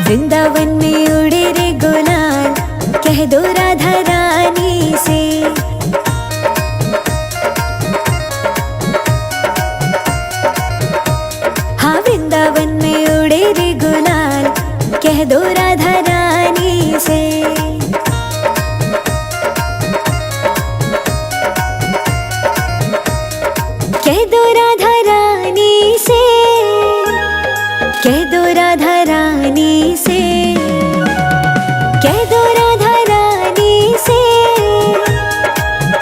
वृंदावन में उड़े रे गुलाल, कह दो राधा रानी से। हाँ वृंदावन में उड़े रे गुलाल, कह दो राधा रानी से। कह दो राधा रानी से, कह दो राधा रानी से, कह दो राधा रानी से,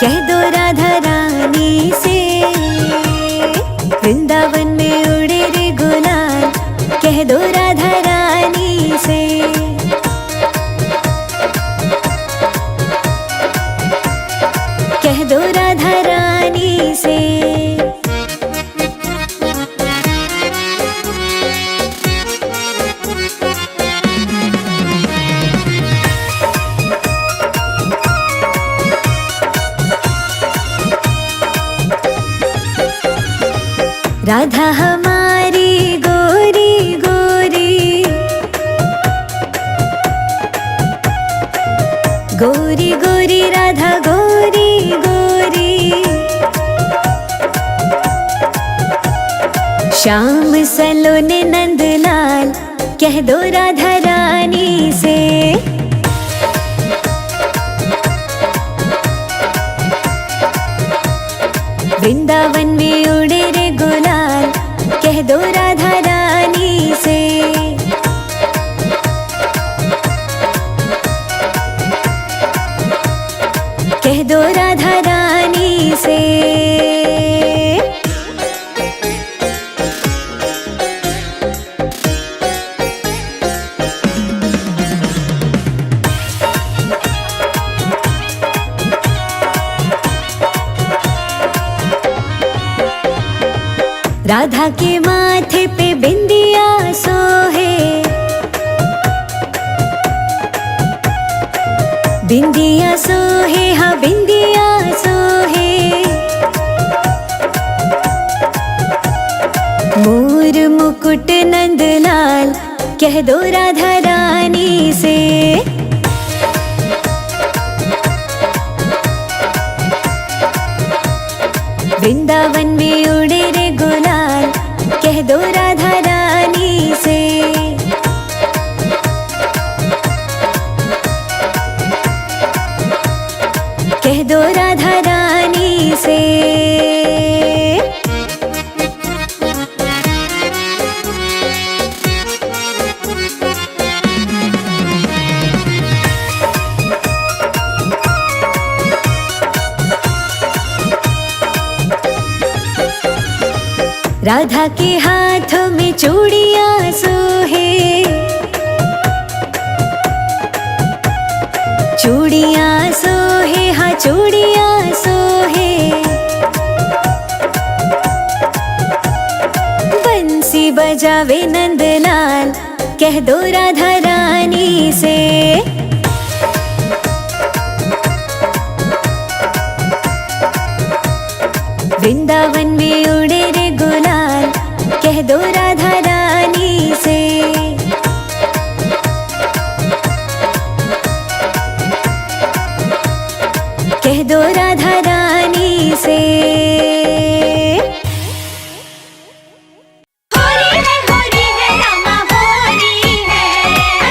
कह दो राधा रानी से। वृंदावन में उड़े रे गुलाल, कह दो राधा रानी से। कह दो राधा रानी से। राधा हमारी गोरी गोरी, गोरी गोरी राधा गोरी गोरी। श्याम सलोने नंदलाल, कह दो राधा रानी से। वृंदावन में उड़े रे गुलाल, कह दो राधा रानी से। कह दो राधा रानी से। राधा के माथे पे बिंदिया सोहे, बिंदिया सोहे, हाँ बिंदिया सोहे। मोर मुकुट नंदलाल, कह दो राधा रानी से। वृंदावन में उड़े रे गुलाल, कह दो राधा रानी से। कह दो राधा रानी से। राधा के हाथों में चूड़ियां सोहे, चूड़ियां सोहे, हाँ चूड़ियां सोहे। बंसी बजावे नंदलाल, कह दो राधा रानी से। वृंदावन में उड़े रे गुलाल, कह दो राधा रानी से। कह दो राधा रानी से। होरी है रामा होरी है।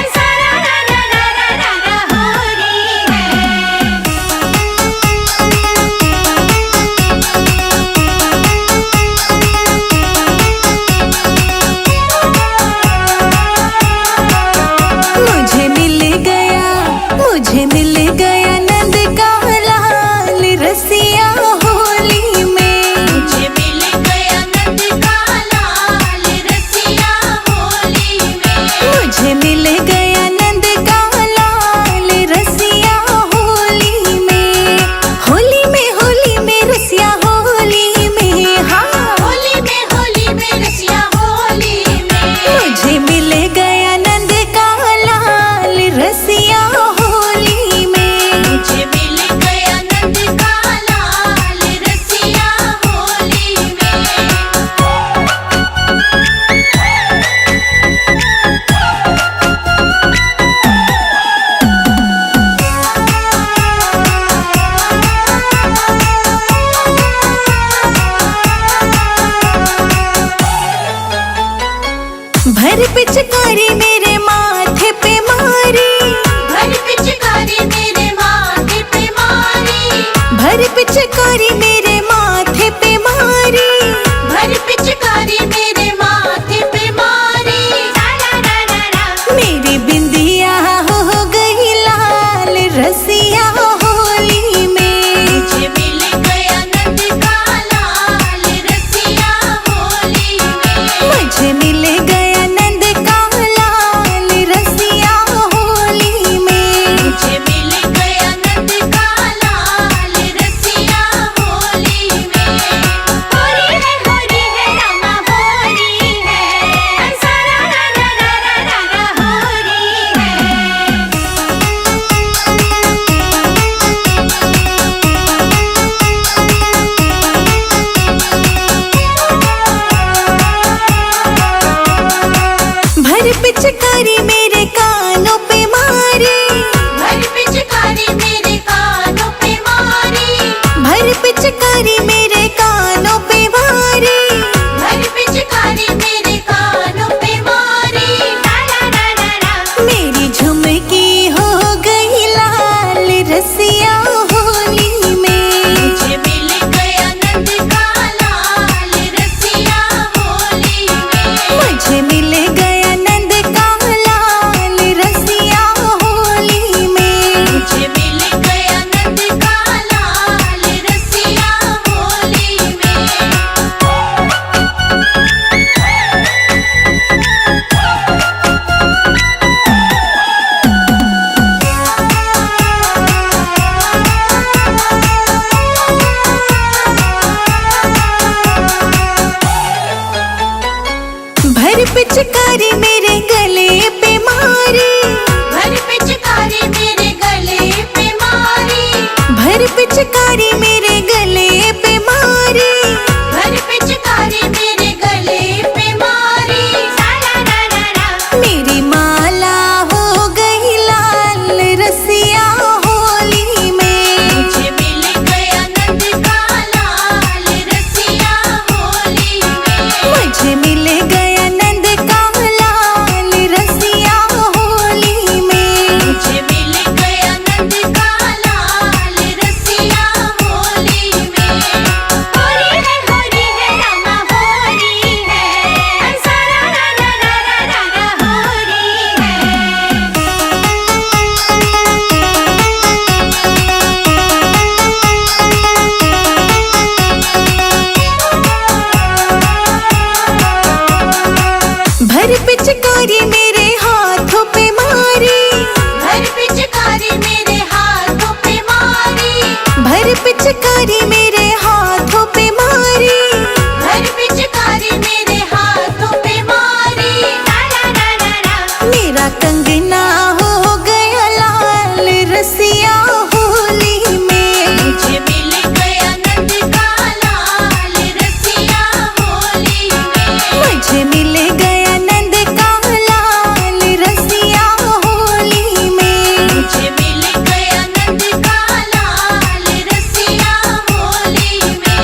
पिचकारी मेरे माथे पे मारी, भर पिचकारी मेरे माथे पे मारी, भर पिचकारी मेरे माथे पे मारी, भर पिचकारी मेरे माथे पे मारी। ला ला ला ला ला। मेरी बिंदिया हो गई लाल रसिया होली में, मुझे मिल गया नंद का लाल रसिया होली में। मुझे मिल गया नंद का लाल रसिया होली में, मुझे मिल गया नंद का लाल रसिया होली में। होली है रामा होली है, सारा रा रा रा रा रा होली है। भर पिचकारी मेरे कानों पे मारी, भर पिचकारी मेरे कानों पे मारी, भर पिचकारी मेरे कानों पे मारी, भर पिचकारी मेरे कानों पे मारी। ला ला ला ला ला। मेरी झुमकी हो गई लाल रसिया होली में, मुझे मिल गया नंद का लाल रसिया होली में। मुझे मिल गया नंद का लाल रसिया होली में, मुझे मिल गया नंद का लाल रसिया होली भर पिचकारी मेरे गले पे मारी, भर पिचकारी मेरे गले पे मारी, भर पिचकारी मेरे गले पे मारी, भर पिचकारी मेरे गले पे मारी। ला ला ला ला ला। मेरी माला हो गई लाल रसिया होली में, मुझे मिल गया नंद का लाल रसिया होली में। मुझे मिल गया नंद का लाल रसिया होली में, मुझे मिल गया नंद का लाल रसिया होली में। होली है रामा होली है, सारा रा रा रा रा रा होली है। भर पिचकारी मेरे हाथों पे मारी, भर पिचकारी मेरे हाथों पे मारी, भर पिचकारी मेरे हाथों पे मारी, भर पिचकारी मेरे हाथों पे मारी। ला ला ला ला ला। मेरा कंगना हो गया लाल रसिया होली में, मुझे मिल गया नंद का लाल रसिया होली में। मुझे मिल गया नंद का लाल रसिया होली में, मुझे मिल गया नंद का लाल रसिया होली में।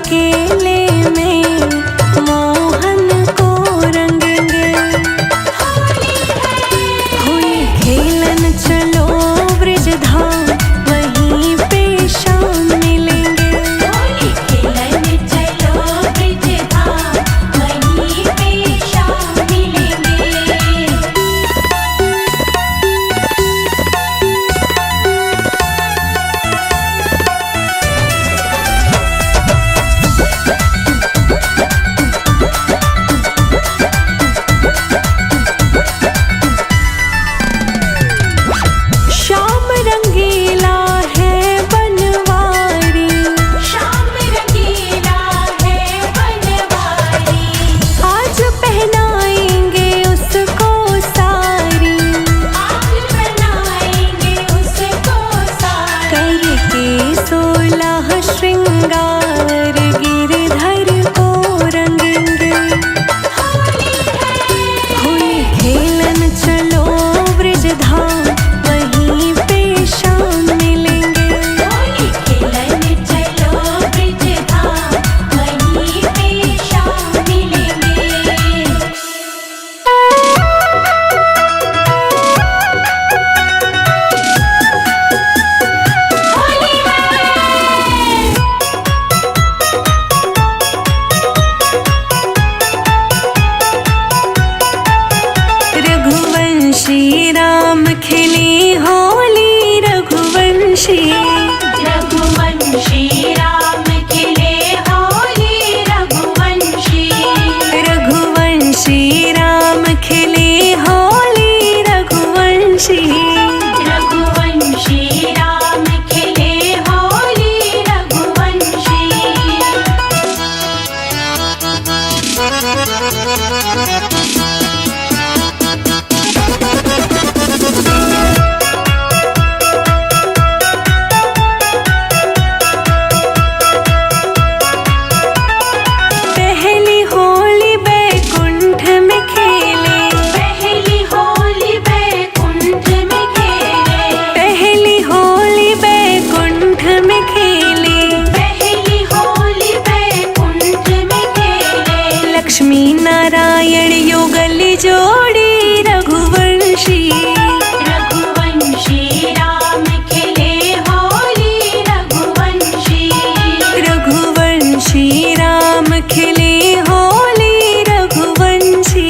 अकेले में मोहन को रंगेंगे। होली खेलन चलो ब्रिज धाम, वहीं पे शाम मिलेंगे। होली खेलन चलो ब्रिज धाम, वहीं पे शाम मिलेंगे। शाम रंगीला है बनवारी, शाम रंगीला है बनवारी, आज पहनाएंगे उसको सारी। आज बनाएंगे उसको सारी। करके 16 श्रृंगार गिरधर को रंगेंगे। होली खेलन चलो ब्रिज धाम, वहीं पे शाम मिलेंगे। होली खेलन चलो ब्रिज धाम, वहीं पे शाम मिलेंगे। होली रघुवंशी राम खिली होली रघुवंशी। रघुवंशी राम खिले होली रघुवंशी। रघुवंशी राम खिली होली रघुवंशी। रघुवंशी राम खिले होली रघुवंशी। पहली होली बैकुंठ में खेले। पहली होली बैकुंठ में खेले। पहली होली बैकुंठ में खेले। पहली होली बैकुंठ में खेले। लक्ष्मी नारायण युगल जोड़ी रघुवंशी। रघुवंशी राम खिले होली रघुवंशी। रघुवंशी राम खिले होली रघुवंशी।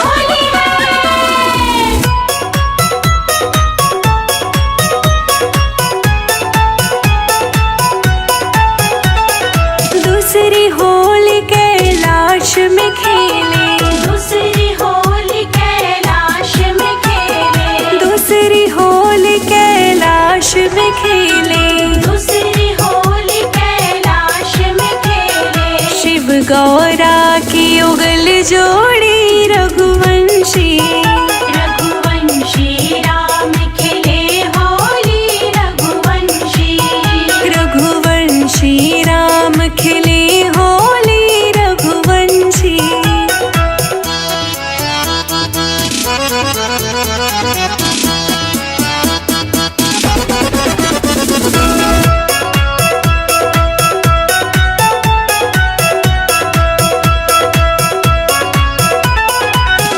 होली दूसरी होली कैलाश में खेले। दूसरी होली कैलाश में खेले। दूसरी होली कैलाश में खेले। दूसरी होली कैलाश में खेले। शिव गौरा की युगल जोड़ी रघुवंशी। रघुवंशी राम खिले होली रघुवंशी। रघुवंशी राम खिले होली रघुवंशी।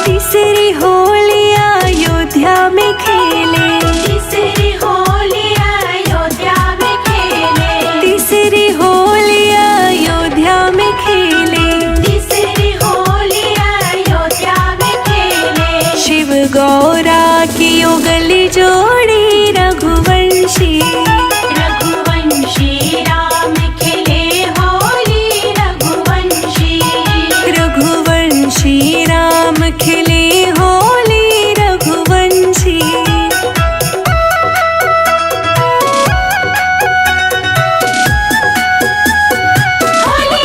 तीसरी होली अयोध्या में खेले। तीसरी होली अयोध्या में खेले। तीसरी होली अयोध्या में खेले। तीसरी होली अयोध्या में खेले। शिव गौरा की युगल जोड़ी रघुवंशी। रघुवंशी राम खिले होली रघुवंशी। रघुवंशी राम खिले होली रघुवंशी। होली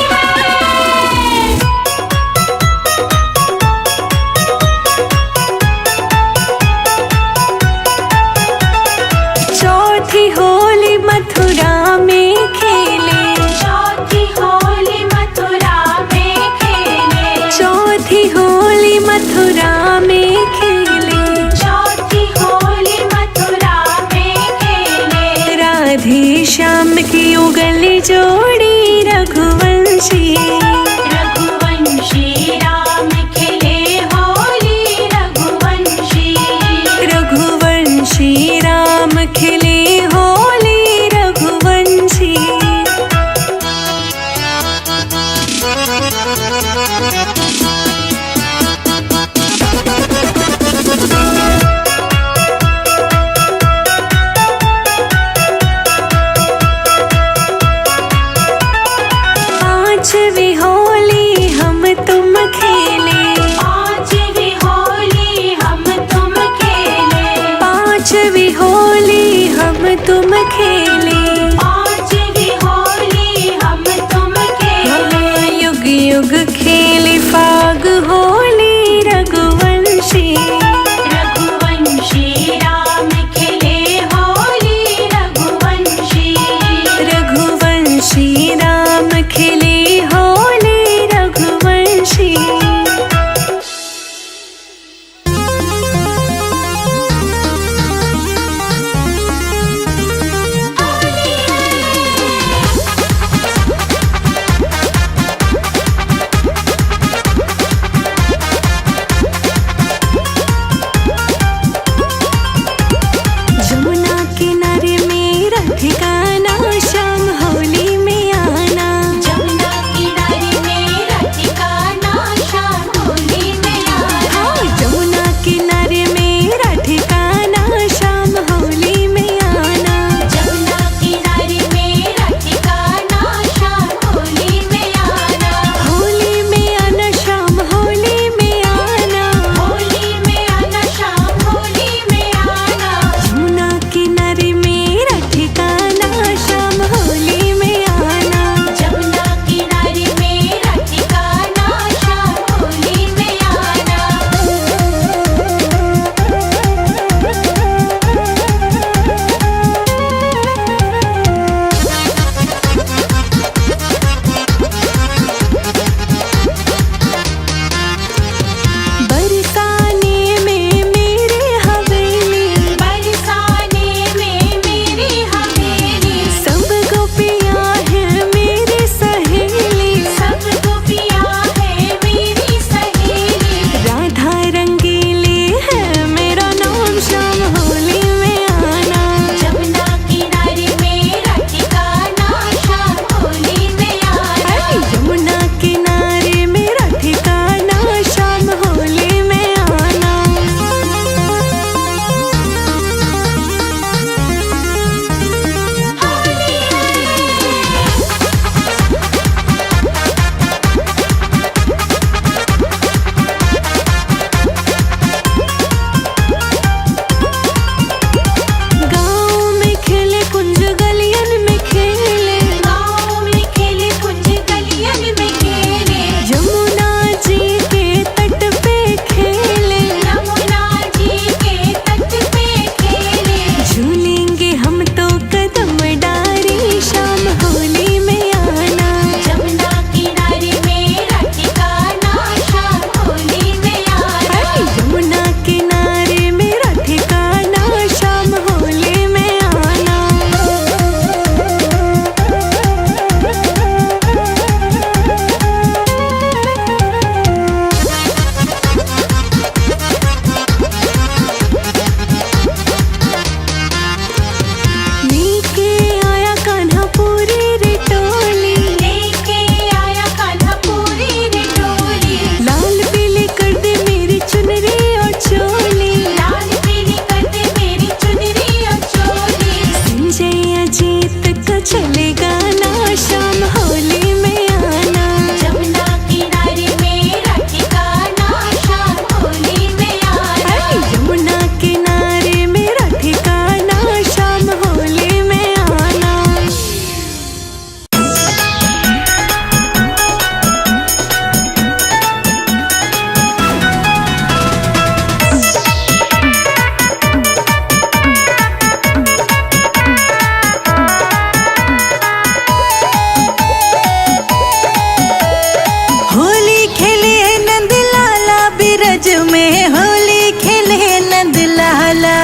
में होली खेले नंद लाला।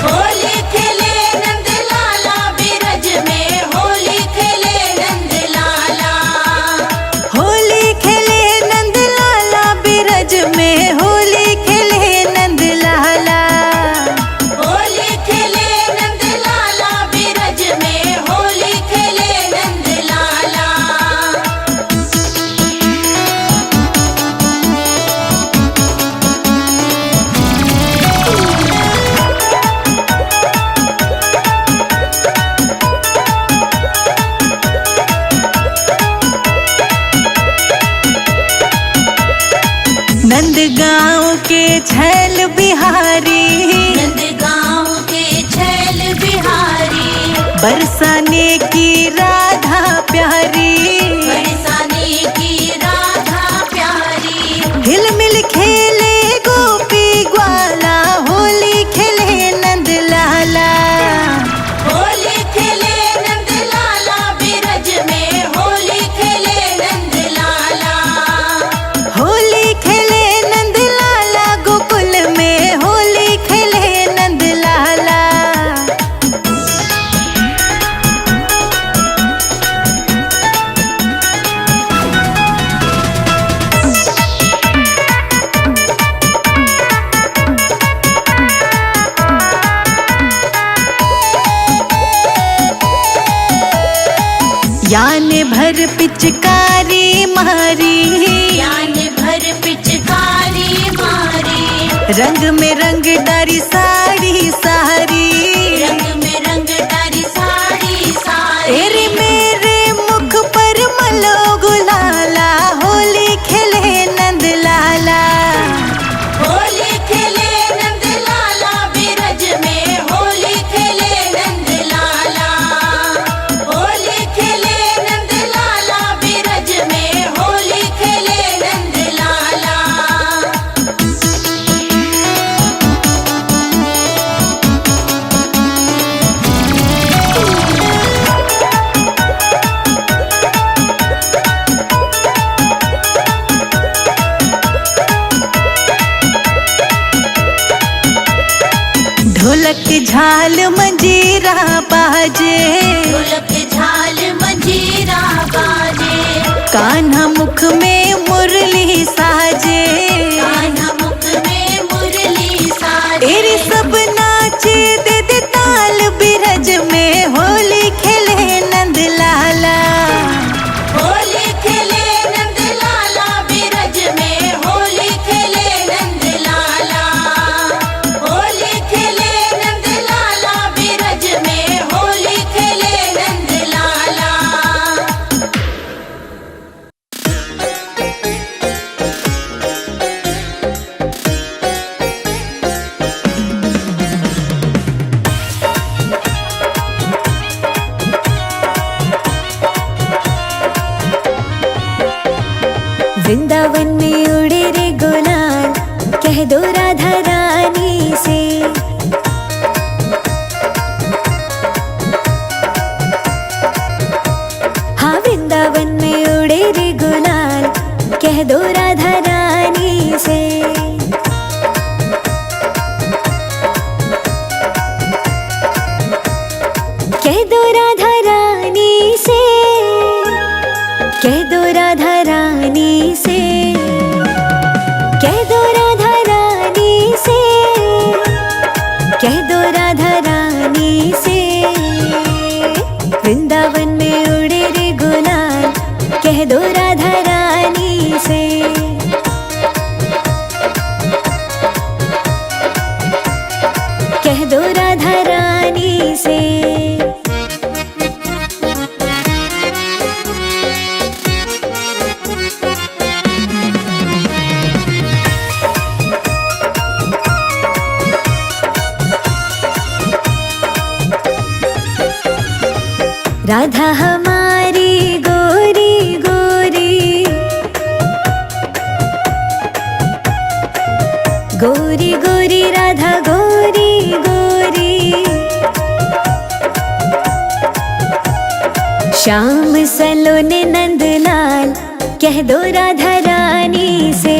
होली खेले नंद लाला बिरज में, होली खेले नंद लाला। होली खेले नंद लाला बिरज में, होली खेले नंद लाला। होली खेले नंद लाला बिरज में, होली खेले नंद लाला। नंद गाँव के छैल बिहारी, नंद गाँव के छैल बिहारी। बरसाने की राधा प्यारी, बरसाने की राधा प्यारी। हिल मिल खेले गोपी ग्वाला, होली खेले नंद लाला। होली खेले नंद लाला बिरज में, होली खेले नंद लाला। होली खेले नंद लाला गोकुल में, होली खेले नंद लाला। याने भर पिचकारी मारी, यान भर पिचकारी मारी। रंग में रंग डारी साड़ी सारी। रंग में रंग डारी साड़ी सारी। तेरे मेरे मुख पर मलो गुलाला, होली खेले नंद लाला। होली खेले नंद लाला बिरज में, होली खेले नंद लाला। होली खेले नंद लाला बिरज में, होली खेले नंद लाला। ढोलक झाल मंजीरा बाजे, ढोलक झाल मंजीरा बाजे। कान्हा मुख में मुरली साजे। कान्हा मुख में मुरली साजे। तेरे सब नाचे दे दे ताल बिरज में, होली खेले नंद लाला। होली खेले नंद लाला बिरज में, होली खेले नंद लाला। होली खेले नंद लाला बिरज में, होली खेले नंद लाला। वृंदावन में उड़े रे गुलाल, कह दो राधा रानी से। हाँ वृंदावन में उड़े रे गुलाल, कह दो राधा रानी से। कह दो राधा रानी से, कह दो राधा रानी से, कह दो राधा रानी से, कह दो राधा रानी से। वृंदावन में उड़े रे गुलाल, कह दो राधा रानी से। कह दो राधा रानी से। राधा हमारी गोरी गोरी, गोरी गोरी राधा गोरी गोरी। श्याम सलोने नंदलाल, कह दो राधा रानी से।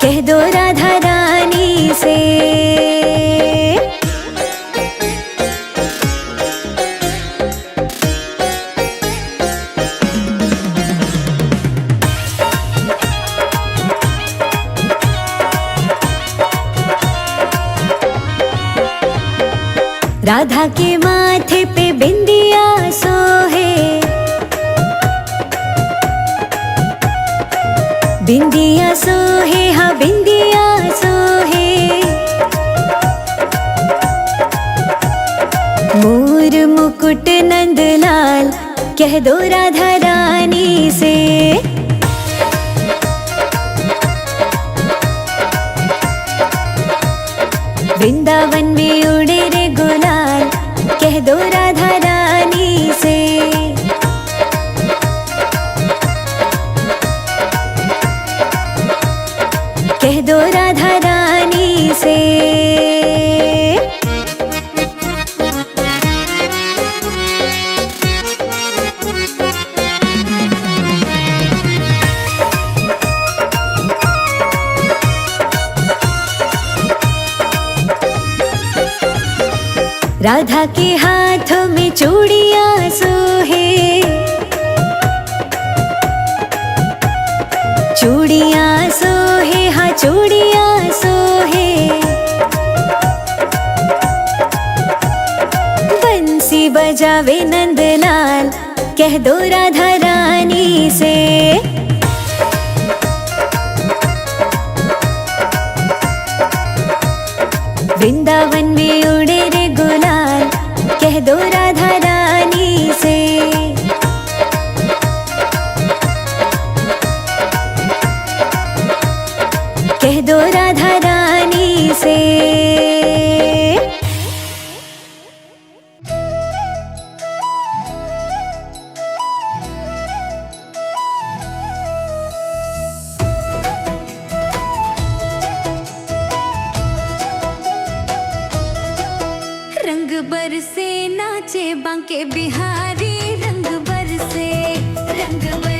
कह दो राधा रानी से। राधा के माथे पे बिंदिया सोहे, बिंदिया सोहे, हाँ बिंदिया सोहे। मोर मुकुट नंदलाल कह दो राधा रानी से। वृंदावन में उड़े रे गुलाल कह दो राधा रानी से। कह दो राधा रानी से। राधा के हाथों में चूड़ियां सोहे, चूड़ियां सोहे, हाँ चूड़ियां सोहे। बंसी बजावे नंदलाल कह दो राधा रानी से। वृंदावन में उड़े रे गुलाल कह दो राधा रानी से। कह दो राधा रानी से। रंग बरसे नाचे बांके बिहारी, रंग बरसे, रंग बरसे।